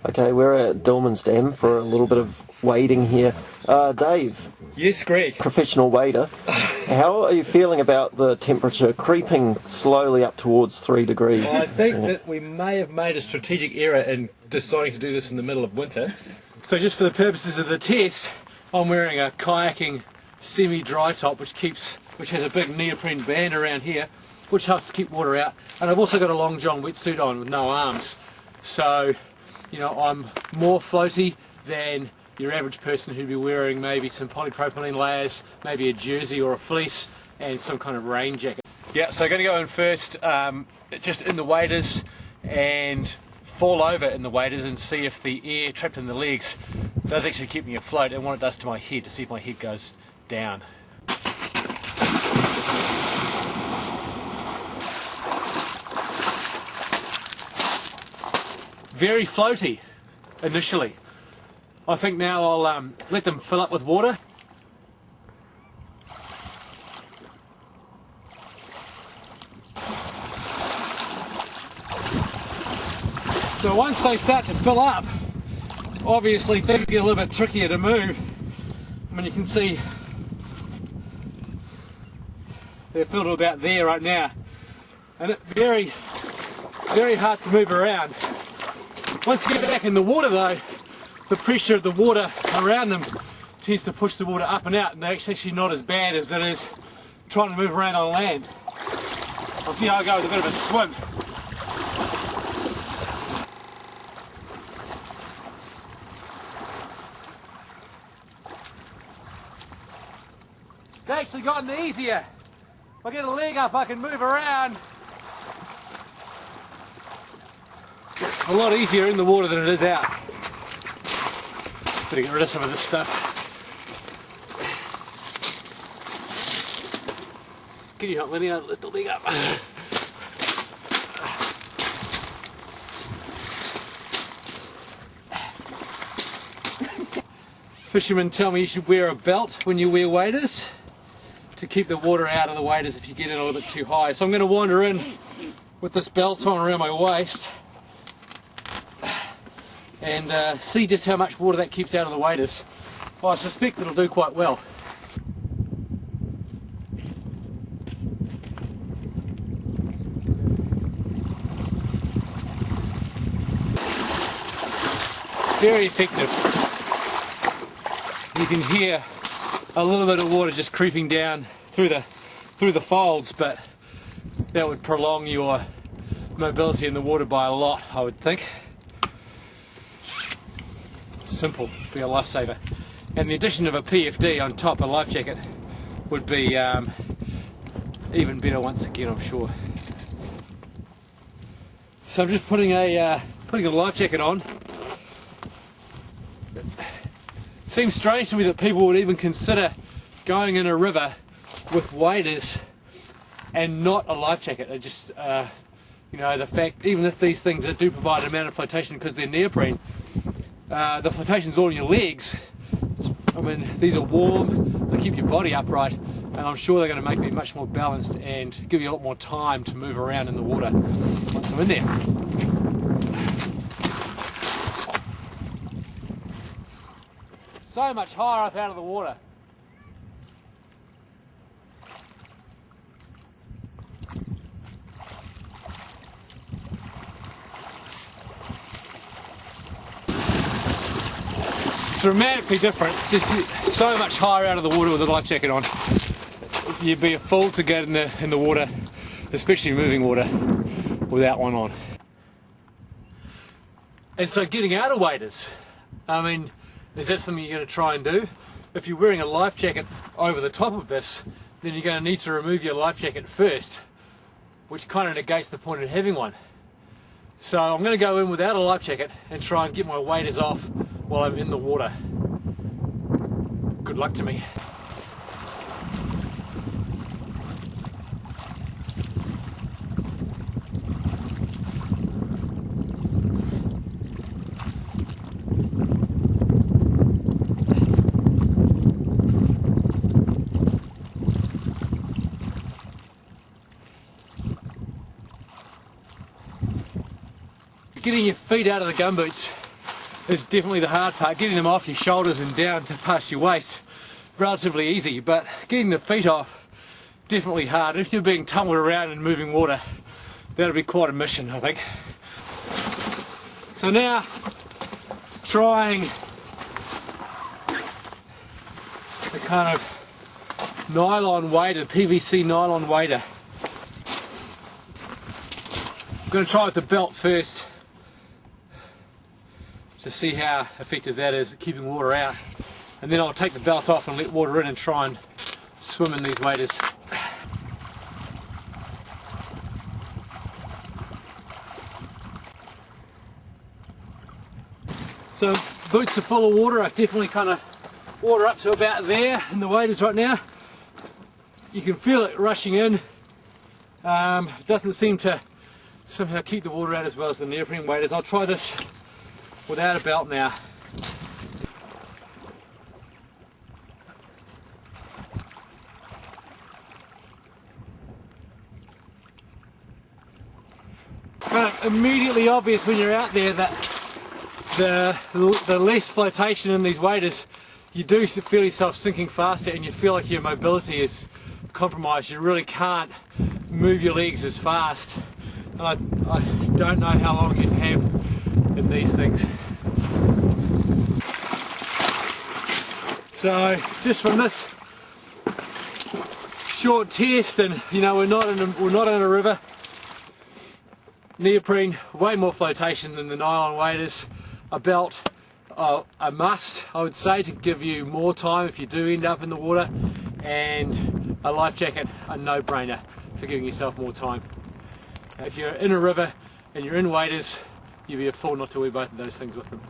Okay, we're at Dillman's Dam for a little bit of wading here. Dave. Yes, Greg. Professional wader. How are you feeling about the temperature creeping slowly up towards 3 degrees? I think that we may have made a strategic error in deciding to do this in the middle of winter. So just for the purposes of the test, I'm wearing a kayaking semi-dry top which has a big neoprene band around here, which helps to keep water out. And I've also got a long john wetsuit on with no arms. So, you know, I'm more floaty than your average person who'd be wearing maybe some polypropylene layers, maybe a jersey or a fleece, and some kind of rain jacket. Yeah, so I'm going to go in first, just in the waders, and fall over in the waders and see if the air trapped in the legs does actually keep me afloat, and what it does to my head, to see if my head goes down. Very floaty initially. I think now I'll let them fill up with water. So once they start to fill up, obviously things get a little bit trickier to move. I mean, you can see they're filled to about there right now, and it's very, very hard to move around. Once you get back in the water though, the pressure of the water around them tends to push the water up and out, and it's actually not as bad as it is trying to move around on land. I'll see how I go with a bit of a swim. It's actually gotten easier. If I get a leg up, I can move around. A lot easier in the water than it is out. Better get rid of some of this stuff. Can you help me out? Lift the leg up. Fishermen tell me you should wear a belt when you wear waders to keep the water out of the waders if you get in a little bit too high. So I'm going to wander in with this belt on around my waist and see just how much water that keeps out of the waders. Well, I suspect it'll do quite well. Very effective. You can hear a little bit of water just creeping down through the folds, but that would prolong your mobility in the water by a lot, I would think. Simple, be a lifesaver. And the addition of a PFD on top, a life jacket, would be even better once again, I'm sure. So I'm just putting a life jacket on. It seems strange to me that people would even consider going in a river with waders and not a life jacket. It just, you know, the fact, even if these things do provide an amount of flotation because they're neoprene, the flotation's all in your legs. I mean, these are warm, they keep your body upright, and I'm sure they're going to make me much more balanced and give you a lot more time to move around in the water once I'm in there. So much higher up out of the water. Dramatically different. It's just so much higher out of the water with a life jacket on. You'd be a fool to get in the water, especially moving water, without one on. And so getting out of waders, I mean, is that something you're going to try and do? If you're wearing a life jacket over the top of this, then you're going to need to remove your life jacket first, which kind of negates the point of having one. So I'm going to go in without a life jacket and try and get my waders off while I'm in the water. Good luck to me. getting your feet out of the gumboots is definitely the hard part. Getting them off your shoulders and down to past your waist, relatively easy, but getting the feet off, definitely hard. If you're being tumbled around in moving water, that'll be quite a mission, I think. So now, trying the kind of nylon wader, PVC nylon wader. I'm going to try with the belt first to see how effective that is at keeping water out, and then I'll take the belt off and let water in and try and swim in these waders. So boots are full of water. I definitely kind of water up to about there in the waders right now. You can feel it rushing in. It doesn't seem to somehow keep the water out as well as the neoprene waders. I'll try this without a belt now. Kind of immediately obvious when you're out there that the less flotation in these waders, you do feel yourself sinking faster and you feel like your mobility is compromised. You really can't move your legs as fast. And I don't know how long you have in these things. So just from this short test, and you know, we're not in a river. Neoprene, way more flotation than the nylon waders. A belt, a must, I would say, to give you more time if you do end up in the water, and a life jacket, a no-brainer for giving yourself more time. If you're in a river and you're in waders, you'd be a fool not to wear both of those things with them.